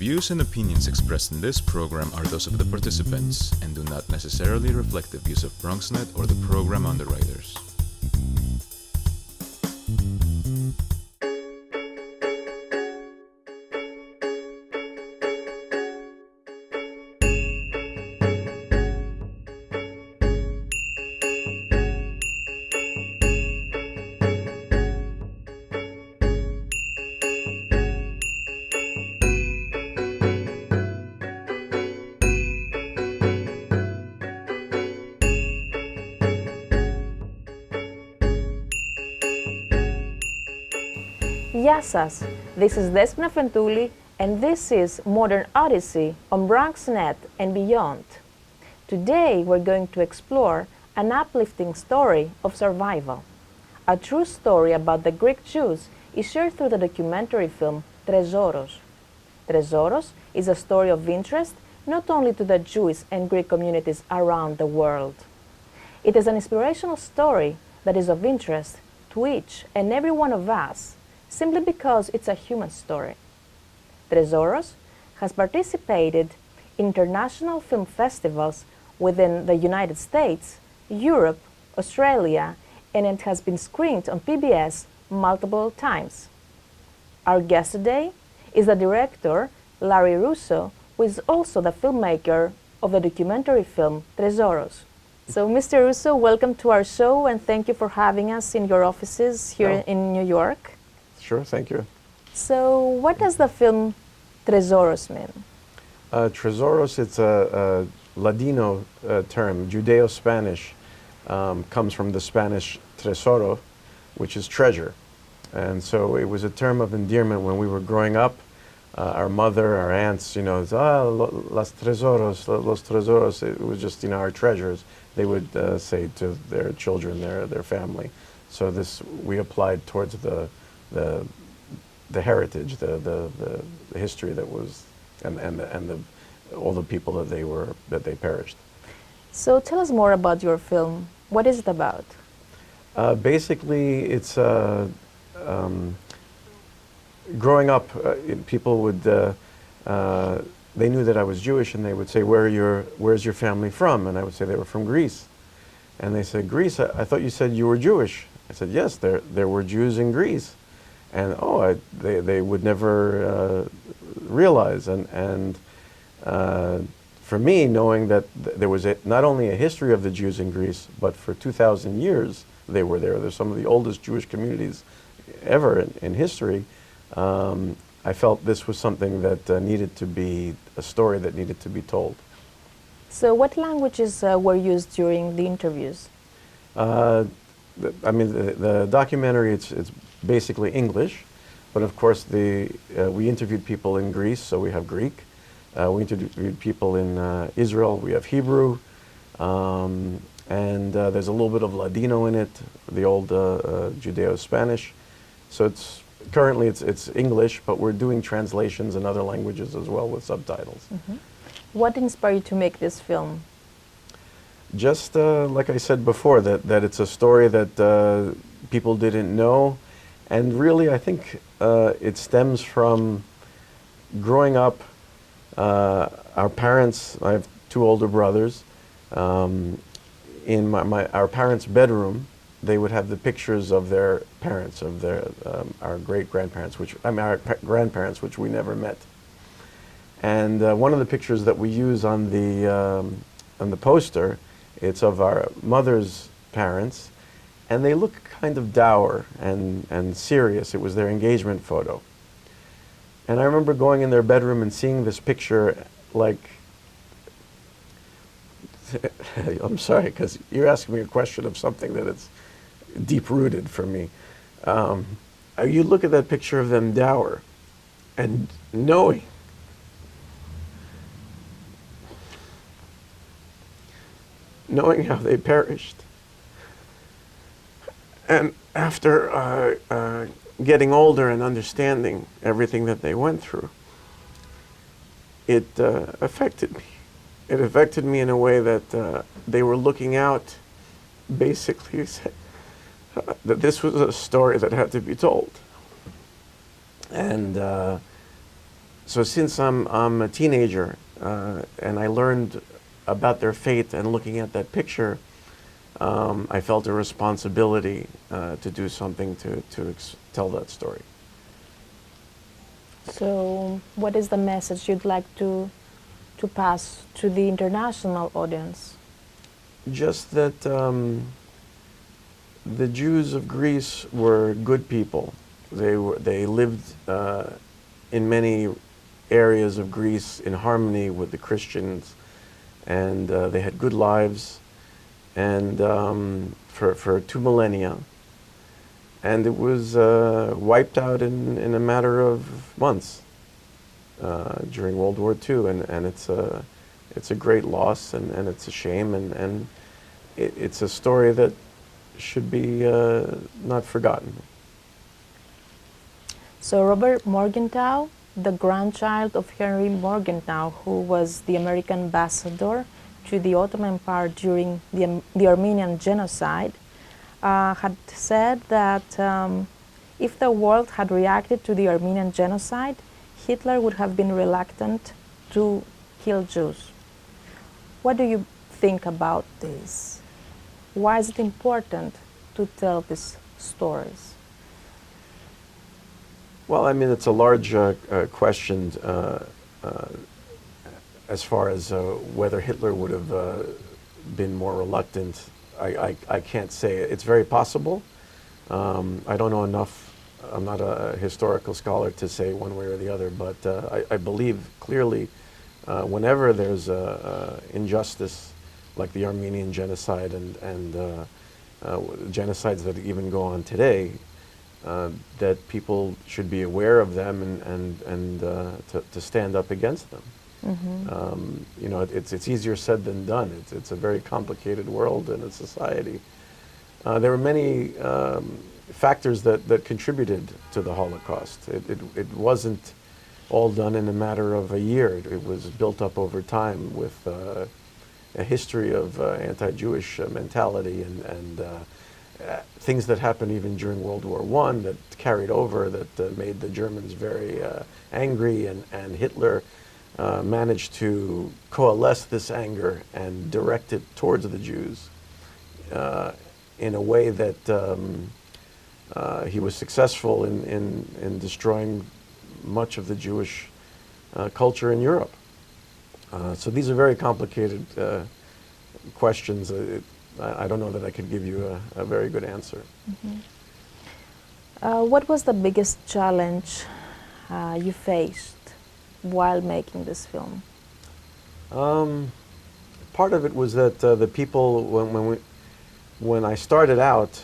views and opinions expressed in this program are those of the participants and do not necessarily reflect the views of BronxNet or the program underwriters. Γεια σας, this is Despina Afentouli and this is Modern Odyssey on BronxNet and beyond. Today we're going to explore an uplifting story of survival. A true story about the Greek Jews is shared through the documentary film Trezoros. Trezoros is a story of interest not only to the Jewish and Greek communities around the world. It is an inspirational story that is of interest to each and every one of us, simply because it's a human story. Trezoros has participated in international film festivals within the United States, Europe, Australia, and it has been screened on PBS multiple times. Our guest today is the director, Lawrence Russo, who is also the filmmaker of the documentary film Trezoros. So, Mr. Russo, welcome to our show and thank you for having us in your offices here in New York. Sure, thank you. So, what does the film Trezoros mean? Trezoros, it's a Ladino term, Judeo-Spanish, comes from the Spanish tesoro, which is treasure. And so it was a term of endearment when we were growing up. Our mother, our aunts, los trezoros, it was just, our treasures. They would say to their children, their family. So this, we applied towards the heritage, the history that was, and all the people that they perished. So tell us more about your film. What is it about? Basically, it's growing up. People would they knew that I was Jewish, and they would say, "Where's your family from?" And I would say they were from Greece. And they said, "Greece? I thought you said you were Jewish." I said, "Yes, there were Jews in Greece." And they would never realize. And for me, knowing that there was not only a history of the Jews in Greece, but for 2,000 years they were there. They're some of the oldest Jewish communities ever in history. I felt this was something that needed to be a story that needed to be told. So what languages were used during the interviews? The documentary, it's basically English, but of course we interviewed people in Greece, so we have Greek. We interviewed people in Israel, we have Hebrew, and there's a little bit of Ladino in it, the old Judeo-Spanish. So currently it's English, but we're doing translations in other languages as well with subtitles. Mm-hmm. What inspired you to make this film? Just like I said before, that it's a story that people didn't know, and really I think it stems from growing up. Our parents, I have two older brothers, in our parents' bedroom, they would have the pictures of their parents, of our great-grandparents, our grandparents, which we never met. And one of the pictures that we use on the poster, it's of our mother's parents, and they look kind of dour and serious. It was their engagement photo. And I remember going in their bedroom and seeing this picture, like, I'm sorry, because you're asking me a question of something that is deep-rooted for me. You look at that picture of them dour, and knowing how they perished. And after getting older and understanding everything that they went through, it affected me. It affected me in a way that they were looking out, basically, that this was a story that had to be told. And So since I'm a teenager and I learned about their fate and looking at that picture, I felt a responsibility to do something to tell that story. So, what is the message you'd like to pass to the international audience? Just that the Jews of Greece were good people. They lived in many areas of Greece in harmony with the Christians, and they had good lives, and for 2 millennia. And it was wiped out in a matter of months during World War II, and it's a great loss, and it's a shame, and it's a story that should be not forgotten. So Robert Morgenthau, the grandchild of Henry Morgenthau, who was the American ambassador to the Ottoman Empire during the Armenian genocide, had said that if the world had reacted to the Armenian genocide, Hitler would have been reluctant to kill Jews. What do you think about this? Why is it important to tell these stories? Well, I mean, it's a large question as far as whether Hitler would have been more reluctant. I can't say. It's very possible. I don't know enough. I'm not a historical scholar to say one way or the other, but I believe clearly whenever there's injustice like the Armenian genocide and genocides that even go on today, that people should be aware of them and to stand up against them. Mm-hmm. You know, it's easier said than done. It's a very complicated world and a society. There were many factors that contributed to the Holocaust. It wasn't all done in a matter of a year. It was built up over time with a history of anti-Jewish mentality and things that happened even during World War I that carried over, that made the Germans very angry, and Hitler managed to coalesce this anger and direct it towards the Jews in a way that he was successful in destroying much of the Jewish culture in Europe. So these are very complicated questions. I don't know that I could give you a very good answer. Mm-hmm. What was the biggest challenge you faced while making this film? Part of it was that the people, when I started out,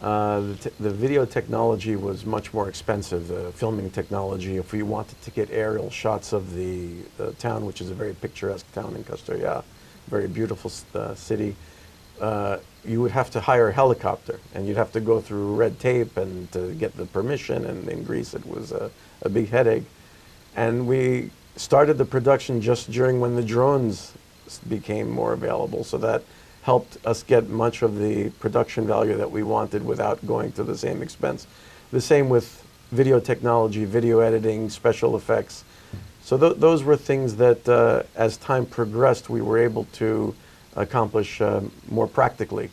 the video technology was much more expensive, the filming technology. If we wanted to get aerial shots of the town, which is a very picturesque town in Kastoria, very beautiful city, you would have to hire a helicopter, and you'd have to go through red tape and to get the permission, and in Greece it was a big headache. And we started the production just during when the drones became more available, so that helped us get much of the production value that we wanted without going to the same expense. The same with video technology, video editing, special effects. So those were things that as time progressed we were able to accomplish more practically.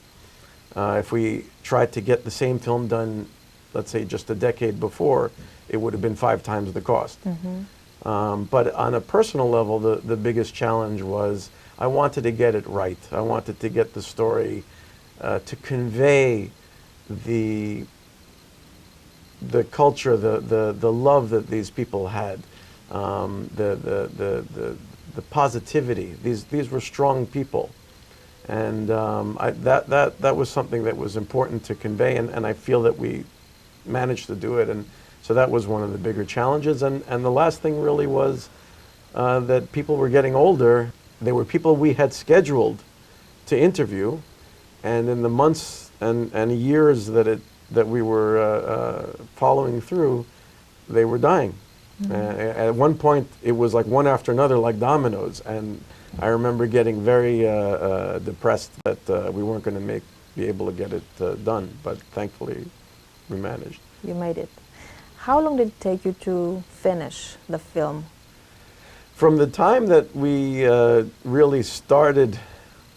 If we tried to get the same film done, let's say just a decade before, it would have been 5 times the cost. Mm-hmm. But on a personal level, the biggest challenge was I wanted to get it right. I wanted to get the story to convey the culture, the love that these people had, the positivity. These were strong people, and that was something that was important to convey, and I feel that we managed to do it. And so that was one of the bigger challenges. And the last thing really was that people were getting older. They were people we had scheduled to interview, and in the months and years that we were following through, they were dying. Mm-hmm. At one point, it was like one after another, like dominoes. And I remember getting very depressed that we weren't going to be able to get it done. But thankfully, we managed. You made it. How long did it take you to finish the film? From the time that we really started,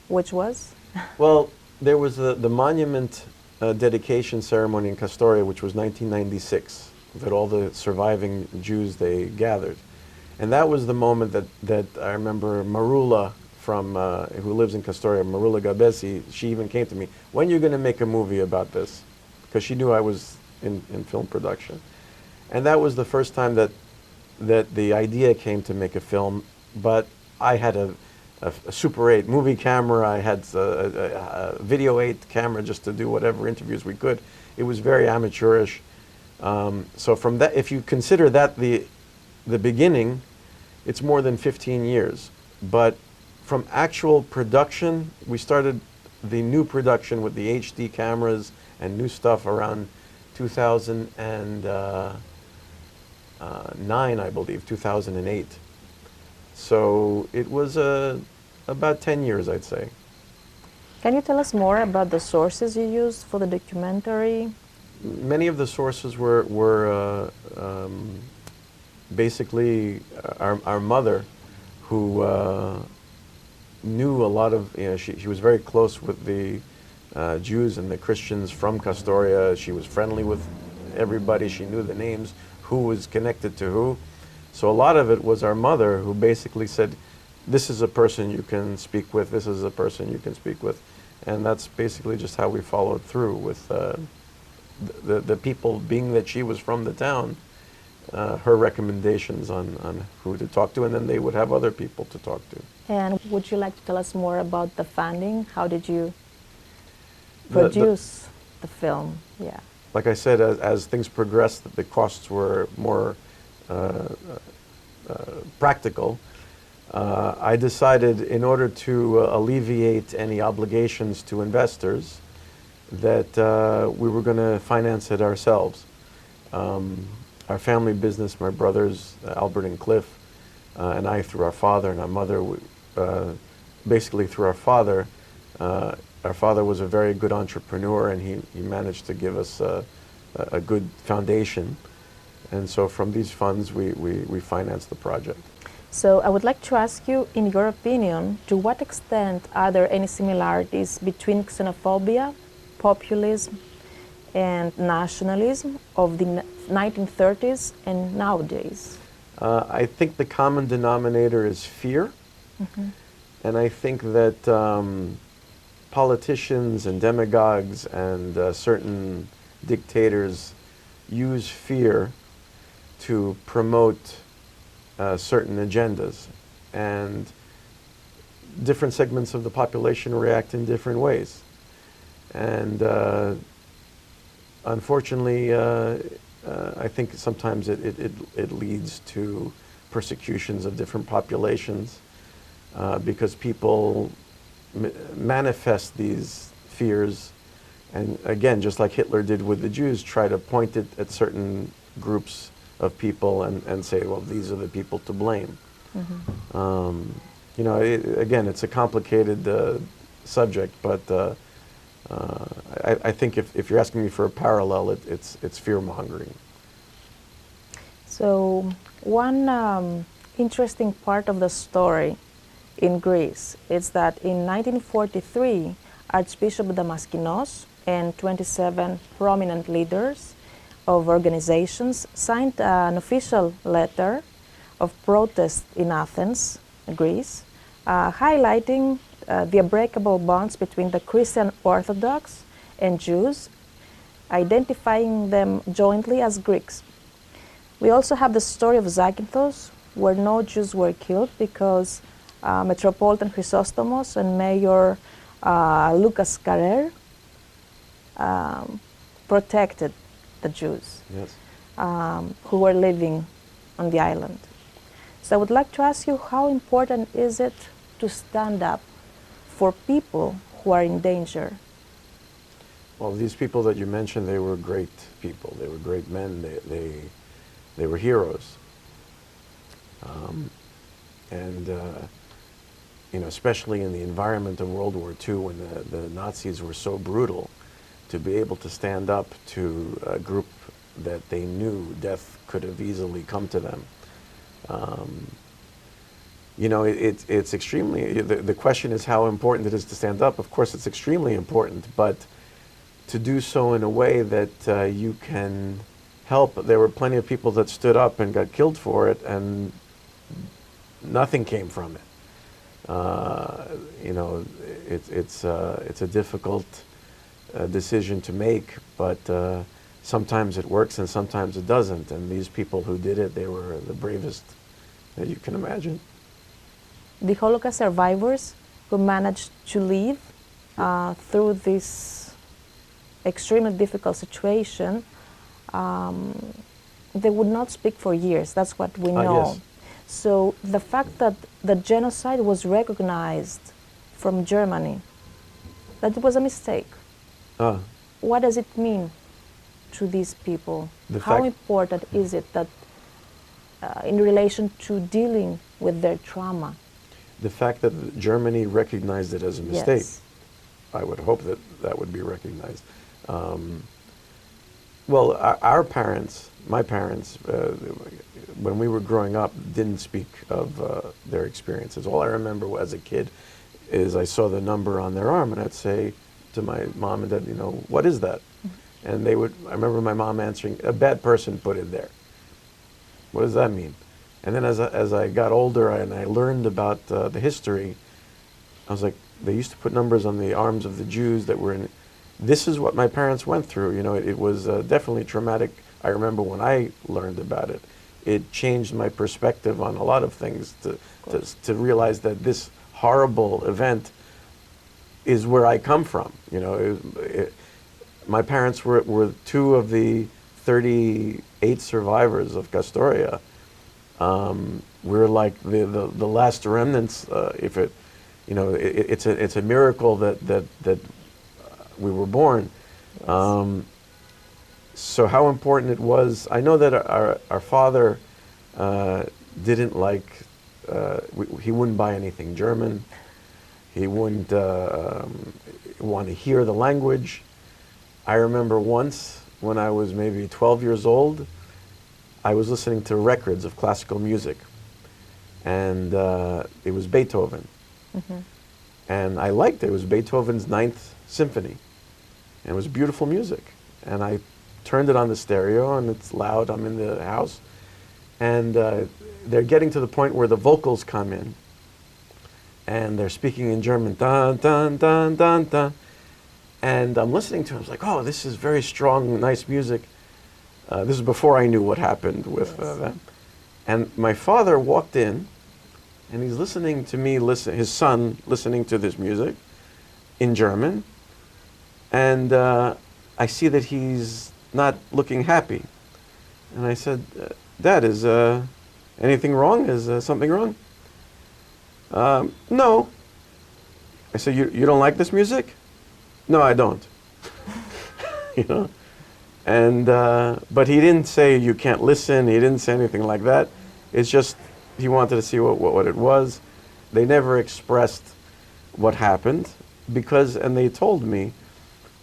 Which was? well, there was the monument dedication ceremony in Kastoria, which was 1996, that all the surviving Jews, they gathered. And that was the moment that I remember Marula from, who lives in Kastoria, Marula Gabesi, she even came to me, when are you going to make a movie about this? Because she knew I was in film production. And that was the first time that the idea came to make a film, but I had a Super 8 movie camera, I had a Video 8 camera just to do whatever interviews we could. It was very amateurish. So from that, if you consider that the beginning, it's more than 15 years. But from actual production, we started the new production with the HD cameras and new stuff around 2009, I believe, 2008. So it was about 10 years, I'd say. Can you tell us more about the sources you used for the documentary? Many of the sources were basically our mother, who knew a lot of, she was very close with the Jews and the Christians from Kastoria. She was friendly with everybody. She knew the names, who was connected to who. So a lot of it was our mother who basically said, this is a person you can speak with, this is a person you can speak with. And that's basically just how we followed through with the people, being that she was from the town, her recommendations on who to talk to, and then they would have other people to talk to. And would you like to tell us more about the funding? How did you produce the film? Yeah. Like I said, as things progressed, the costs were more practical. I decided, in order to alleviate any obligations to investors, that we were going to finance it ourselves. Our family business, my brothers, Albert and Cliff, and I, through our father and our mother, basically through our father was a very good entrepreneur, and he managed to give us a good foundation. And so from these funds, we financed the project. So I would like to ask you, in your opinion, to what extent are there any similarities between xenophobia, populism, and nationalism of the 1930s and nowadays? I think the common denominator is fear. Mm-hmm. And I think that politicians and demagogues and certain dictators use fear to promote certain agendas, and different segments of the population react in different ways. And unfortunately, I think sometimes it leads to persecutions of different populations because people manifest these fears, and again, just like Hitler did with the Jews, try to point it at certain groups of people and say, well, these are the people to blame. Mm-hmm. Again, it's a complicated subject, but I think if you're asking me for a parallel, it's fear-mongering. So one interesting part of the story in Greece is that in 1943, Archbishop Damaskinos and 27 prominent leaders of organizations signed an official letter of protest in Athens, Greece, highlighting the unbreakable bonds between the Christian Orthodox and Jews, identifying them jointly as Greeks. We also have the story of Zakynthos, where no Jews were killed because Metropolitan Chrysostomos and Mayor Lucas Carrer protected the Jews, Yes. who were living on the island. So I would like to ask you, how important is it to stand up for people who are in danger? Well, these people that you mentioned, they were great people. They were great men. They were heroes. Especially in the environment of World War II, when the Nazis were so brutal, to be able to stand up to a group that they knew death could have easily come to them. You know, it's extremely, the question is how important it is to stand up. Of course, it's extremely important, but to do so in a way that you can help. There were plenty of people that stood up and got killed for it, and nothing came from it. You know, it's a difficult decision to make, but sometimes it works and sometimes it doesn't. And these people who did it, they were the bravest that you can imagine. The Holocaust survivors who managed to live through this extremely difficult situation, they would not speak for years. That's what we know. Yes. So the fact that the genocide was recognized from Germany, that it was a mistake. What does it mean to these people? How important is it that in relation to dealing with their trauma? The fact that Germany recognized it as a mistake, Yes. I would hope that that would be recognized. Well, our parents, my parents, when we were growing up, didn't speak of their experiences. All I remember as a kid is I saw the number on their arm, and I'd say to my mom and dad, you know, what is that? And they would, I remember my mom answering, a bad person put it there. What does that mean? And then as I got older and I learned about the history, I was like, they used to put numbers on the arms of the Jews that were in. This is what my parents went through. You know, it was definitely traumatic. I remember when I learned about it, it changed my perspective on a lot of things to realize that this horrible event is where I come from. You know, my parents were two of the 38 survivors of Kastoria. We're like the last remnants. If it, you know, it's a miracle that we were born. Yes. So how important it was. I know that our father didn't like. He wouldn't buy anything German. He wouldn't want to hear the language. I remember once when I was maybe 12 years old, I was listening to records of classical music, and it was Beethoven. Mm-hmm. And I liked it. It was Beethoven's Ninth Symphony, and it was beautiful music. And I turned it on the stereo, and it's loud. I'm in the house, and they're getting to the point where the vocals come in, and they're speaking in German, dun dun dun dun dun, and I'm listening to it. I was like, oh, this is very strong, nice music. This is before I knew what happened with them. And my father walked in, and he's listening to me, his son listening to this music in German, and I see that he's not looking happy. And I said, Dad, is anything wrong? Is something wrong? No. I said, you don't like this music? No, I don't. You know? And but he didn't say you can't listen. He didn't say anything like that. It's just he wanted to see what it was. They never expressed what happened because, and they told me,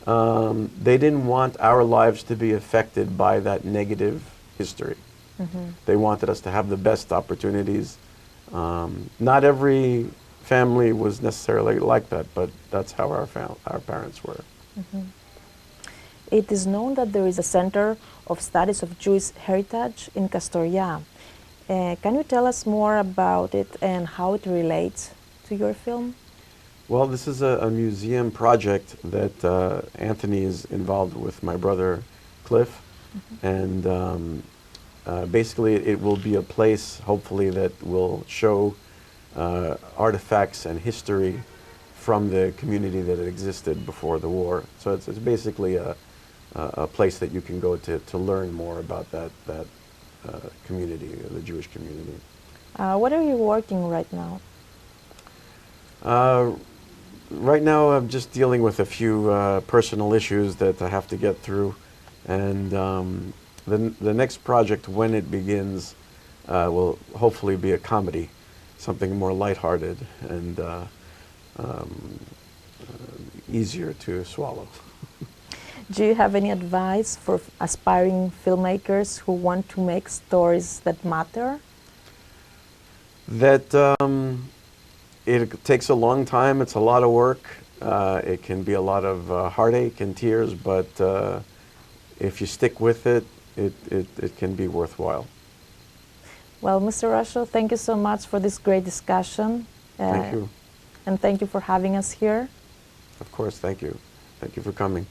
they didn't want our lives to be affected by that negative history. Mm-hmm. They wanted us to have the best opportunities. Not every family was necessarily like that, but that's how our parents were. Mm-hmm. It is known that there is a Center of Studies of Jewish Heritage in Kastoria. Can you tell us more about it and how it relates to your film? Well, this is a museum project that Anthony is involved with, my brother Cliff. Mm-hmm. And basically it will be a place, hopefully, that will show artifacts and history from the community that existed before the war. So it's basically a place that you can go to learn more about that community, the Jewish community. What are you working right now? Right now I'm just dealing with a few personal issues that I have to get through, and the next project, when it begins, will hopefully be a comedy, something more lighthearted and easier to swallow. Do you have any advice for aspiring filmmakers who want to make stories that matter? That it takes a long time, it's a lot of work, it can be a lot of heartache and tears, but if you stick with it, it can be worthwhile. Well, Mr. Russo, thank you so much for this great discussion. Thank you. And thank you for having us here. Of course, thank you. Thank you for coming.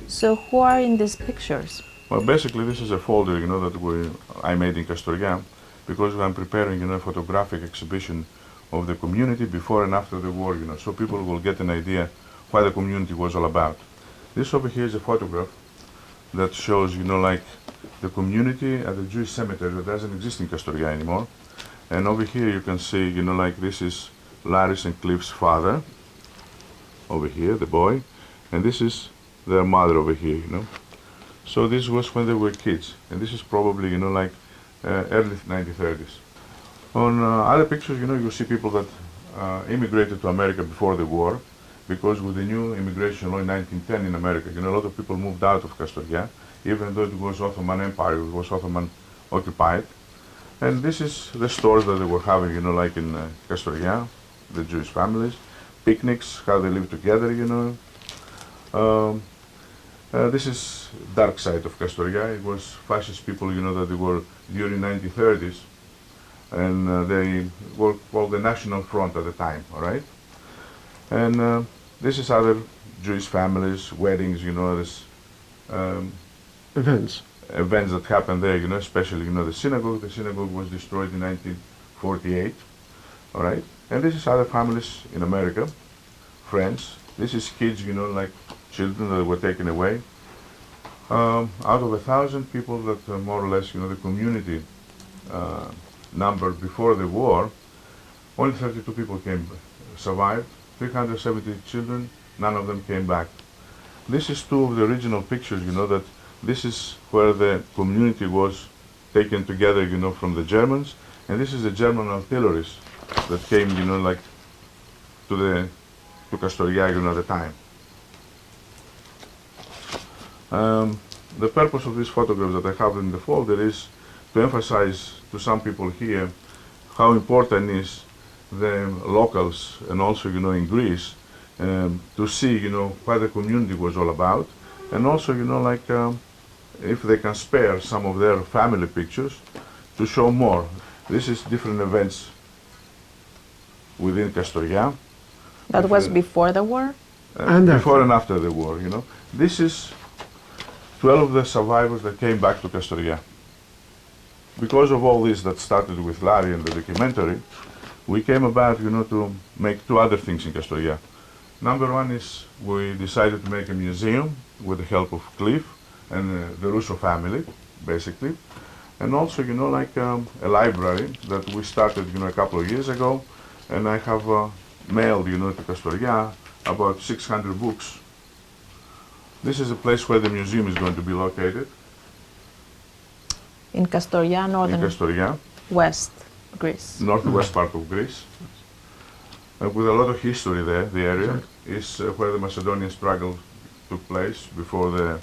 So who are in these pictures? Well, basically, this is a folder, that I made in Kastoria, because I'm preparing, a photographic exhibition of the community before and after the war, so people will get an idea what the community was all about. This over here is a photograph that shows, the community at the Jewish cemetery that doesn't exist in Kastoria anymore. And over here you can see, this is Larry's and Cliff's father, over here, the boy, and this is their mother over here, So this was when they were kids, and this is probably, early 1930s. On other pictures, you see people that immigrated to America before the war, because with the new immigration law in 1910 in America, a lot of people moved out of Kastoria, even though it was Ottoman Empire, it was Ottoman occupied. And this is the stores that they were having, like in Kastoria, the Jewish families, picnics, how they live together, This is dark side of Kastoria. It was fascist people, that they were during 1930s, and they were called the National Front at the time, all right? And this is other Jewish families, weddings, this Events. events that happened there, especially, the synagogue. The synagogue was destroyed in 1948, all right? And this is other families in America, friends. This is kids, like children that were taken away. Out of 1,000 people that more or less, the community number before the war, only 32 people survived, 370 children, none of them came back. This is two of the original pictures, that this is where the community was taken together, from the Germans, and this is the German artilleries that came, to Kastoria, at the time. The purpose of these photographs that I have in the folder is to emphasize to some people here how important is the locals, and also, in Greece, to see, what the community was all about, and also, if they can spare some of their family pictures to show more. This is different events within Kastoria. That was before the war? And before and after the war, This is 12 of the survivors that came back to Kastoria. Because of all this that started with Larry and the documentary, we came about, to make two other things in Kastoria. Number one is we decided to make a museum with the help of Cliff and the Russo family, basically. And also, a library that we started, a couple of years ago, and I have mailed, to Kastoria about 600 books. This is a place where the museum is going to be located. In Kastoria, northern In Kastoria, West Greece. northwest part of Greece. With a lot of history there, the area is where the Macedonian struggle took place before they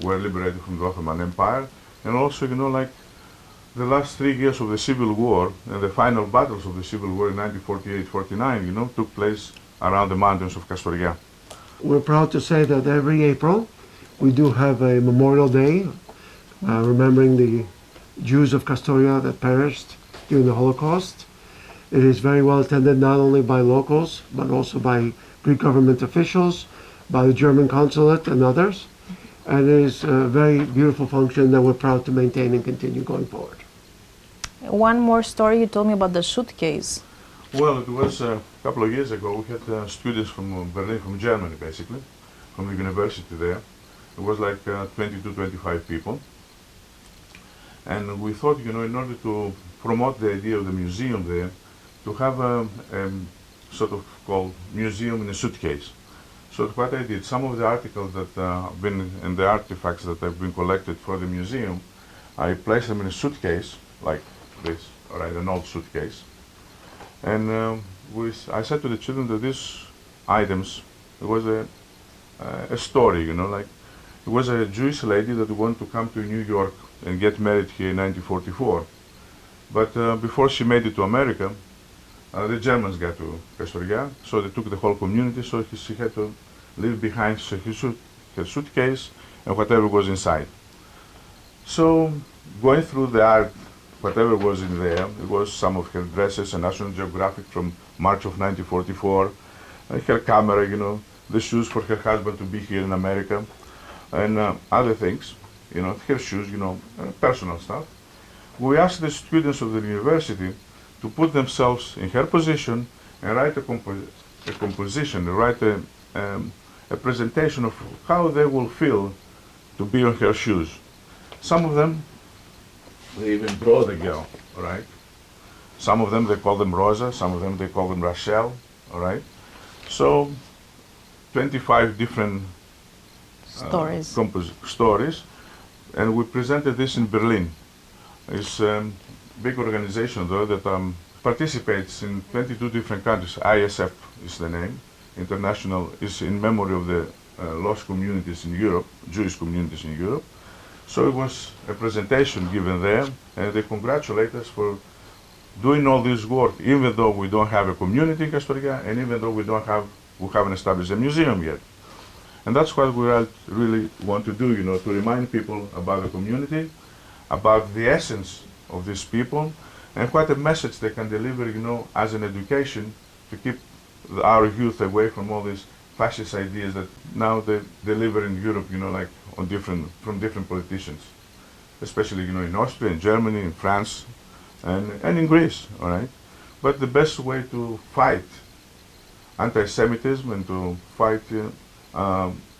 were liberated from the Ottoman Empire. And also, the last 3 years of the Civil War and the final battles of the Civil War in 1948-49, took place around the mountains of Kastoria. We're proud to say that every April we do have a Memorial Day remembering the Jews of Kastoria that perished during the Holocaust. It is very well attended not only by locals but also by Greek government officials, by the German consulate and others. And it is a very beautiful function that we're proud to maintain and continue going forward. One more story, you told me about the suitcase. Well, it was a couple of years ago. We had students from Berlin, from Germany, basically, from the university there. It was like 20 to 25 people. And we thought, you know, in order to promote the idea of the museum there, to have a sort of called museum in a suitcase. So what I did, some of the articles that have been, and the artifacts that have been collected for the museum, I placed them in a suitcase, like this, all right, an old suitcase. And I said to the children that these items, it was a story, you know, like it was a Jewish lady that wanted to come to New York and get married here in 1944. But before she made it to America, the Germans got to Kastoria, so they took the whole community, so she had to leave behind her suitcase and whatever was inside. So going through the art, whatever was in there, it was some of her dresses, a National Geographic from March of 1944, her camera, you know, the shoes for her husband to be here in America, and other things, you know, her shoes, you know, personal stuff. We asked the students of the university to put themselves in her position and write a composition, write a presentation of how they will feel to be on her shoes. Some of them, they even draw the girl, all right? Some of them, they call them Rosa, some of them, they call them Rachel, all right? So, 25 different stories, and we presented this in Berlin. It's a big organization, though, that participates in 22 different countries. ISF is the name. International is in memory of the lost communities in Europe, Jewish communities in Europe. So it was a presentation given there, and they congratulate us for doing all this work, even though we don't have a community in Kastoria, and even though we haven't established a museum yet. And that's what we really want to do, you know, to remind people about the community, about the essence of these people, and what a message they can deliver, you know, as an education to keep our youth away from all these fascist ideas that now they deliver in Europe, you know, like from different politicians, especially, you know, in Austria, in Germany, in France, and in Greece, all right? But the best way to fight anti-Semitism and to fight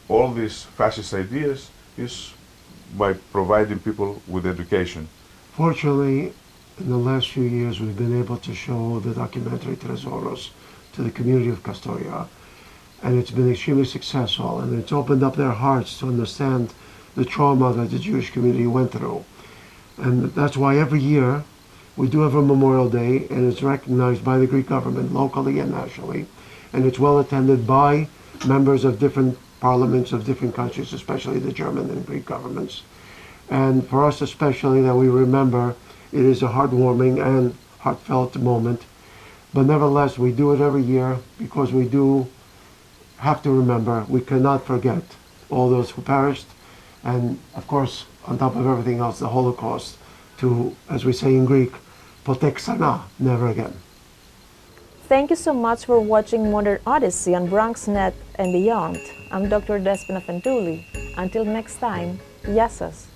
all these fascist ideas is by providing people with education. Fortunately, in the last few years, we've been able to show the documentary Trezoros to the community of Kastoria, and it's been extremely successful, and it's opened up their hearts to understand the trauma that the Jewish community went through. And that's why every year we do have a Memorial Day, and it's recognized by the Greek government locally and nationally, and it's well attended by members of different parliaments of different countries, especially the German and Greek governments. And for us especially, that we remember, it is a heartwarming and heartfelt moment. But nevertheless, we do it every year because we do have to remember, we cannot forget all those who perished, and of course, on top of everything else, the Holocaust, to, as we say in Greek, potexana, never again. Thank you so much for watching Modern Odyssey on BronxNet and beyond. I'm Dr. Despina Afentouli. Until next time, Yasas.